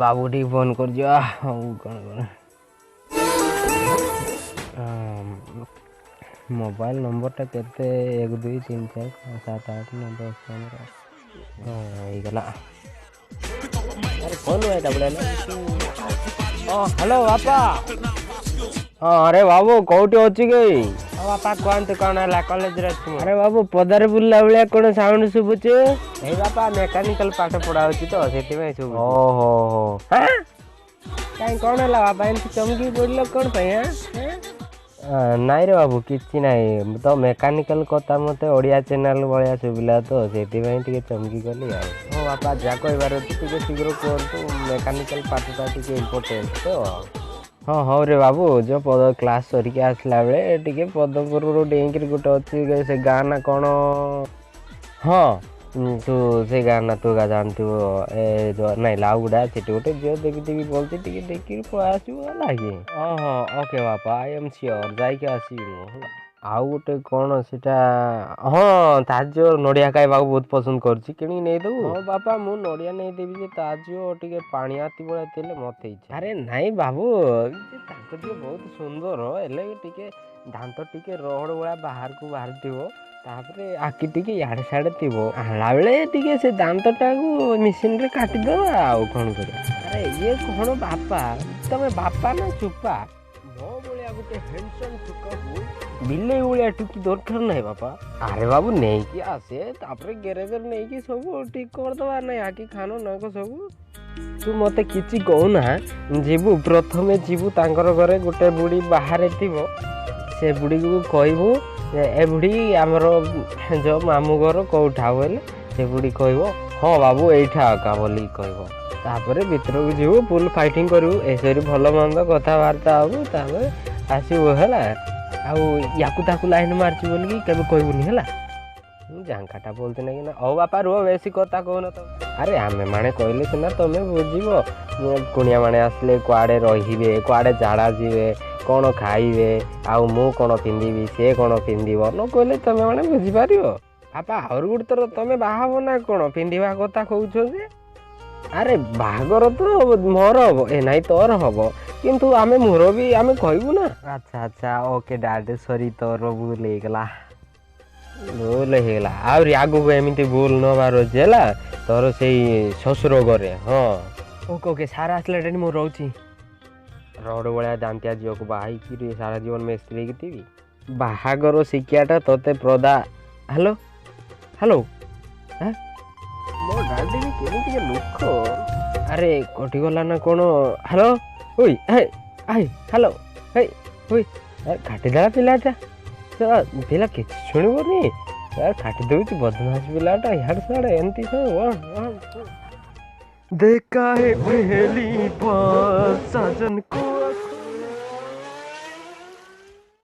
बाबू T phone कर दिया कौन मोबाइल नंबर टा केते 1 2 3 4 5 7 8 9 10 15 गला अरे कौन है डबल हेलो बापा हाँ अरे बाबू कौटी अच्छी गई बापा कहते कौन है कॉलेज रे अरे बाबू पदारे बुल्ला भाया कौन साउंड शुभुचे ए बापा मेकानिकल पाठ पढ़ा तो से शुभ ओहो कहीं कौन है बापा एमती चमकी पड़ल कौन नाई रे बाबू किसी नाई तो मेकानिकल कथा मत ओडिया चैनल भाया शुभिला तो से चमकी गली हो बापा जहाँ कहार टे शीघ्र कहतु मेकानिकल पार्टा टे इम्पोर्टेंट तो हाँ हाँ रे बाबू जो पद क्लास सरिक आसला बेले टे पदपुर डेईक गोटे अच्छी से गाँ ना कौन हाँ तू से गाँ ना तू गा जानती ए जो नाई लाउगुड़ा से गोटे झील देखी बोलती देखिए पलैसला कि हाँ हाँ ओके बापा आई एम सियोर जाइक आसबि आउ गोटे कौन सीटा हाँ ताजो नड़िया खाइबा बहुत पसंद करछि किणी नहीं दबु हाँ बापा मु नड़िया नहीं देबी जे ताजो टिके पानिया तिबळा तेले मते इच्छा अरे नहीं बाबू ताको टिके बहुत सुंदर हेले टिके दांत टिके रड वाला बाहर को बाहर थिबो तापरे आखि टिके याडे साडे थिबो आला बेले टिके से दांतटा को मशीन रे काटी दबा आउ कोन करे अरे ये कोन बापा तमे बापा ना चुपा मो बोलिया गोटे हैंडसम चुका हो बिल्ले भाया टुकी दरकार ना बापा अरे बाबू नहीं कि आसे तापरे गैरेज नहीं कि सब ठीक कर दबा ना आके खानो न को सब तू मते किछि कहूना जीवु प्रथमे जीवु तांकर घरे गोटे बुढ़ी बाहर थिबो से बुढ़ी को कहबो ए बुढ़ी आमर जो मामू घर कौठा बोले से बुढ़ी कहबो हाँ बाबू एठा आका बोली कहबो तापरे भीतर को जीवु फुल फाइटिंग करू ऐसे भल मंद कथबार्ता हबू तापरे आसबू है याकू ताकू लाइन मार्च बोल के कहबुनि है झांकाटा बोलते ना कि ना ओ बापा रुह बेसी कथा कहन तो अरे आमे माने कहले सिना तमे बुझीबो कुनिया माने आसले कुआडे रहिबे कुआडे झाड़ा जीवे कौन खाइबे आउ मु कौन पिंधिबी से कौन पिंधिब न कहले तमे माने बुझी पारिबो बापा और गुड तर तमे बाहाबो ना कौन पिंधिबा कथा कहउछ जे अरे बाहागर तो मोर हम ए नाई तोर हम किंतु आमे मोर भी आमे कहबू ना अच्छा अच्छा ओके डैड सॉरी तोर भूल होगला भूल होगला आउरी आगु एमती भूल न बार अच्छे तोर से शशुर घरे हाँ ओके ओके सारा आसला डेट मु रोची रोड भाया दांतिया झील को बाहर सारा जीवन में स्त्री थी बाहागर शिक्षाटा तोते प्रदा हेलो हेलो मो गाड़ी में केमिति लुक अरे कटि गला ना कौन हेलो ओई हे आई हेलो हे ओई यार काटी देला पिलाटा पिला कि शुणबनी यार काटी दउची बदमाश पिलाटा यार साड़े एमती सब देखा है पहली बार साजन को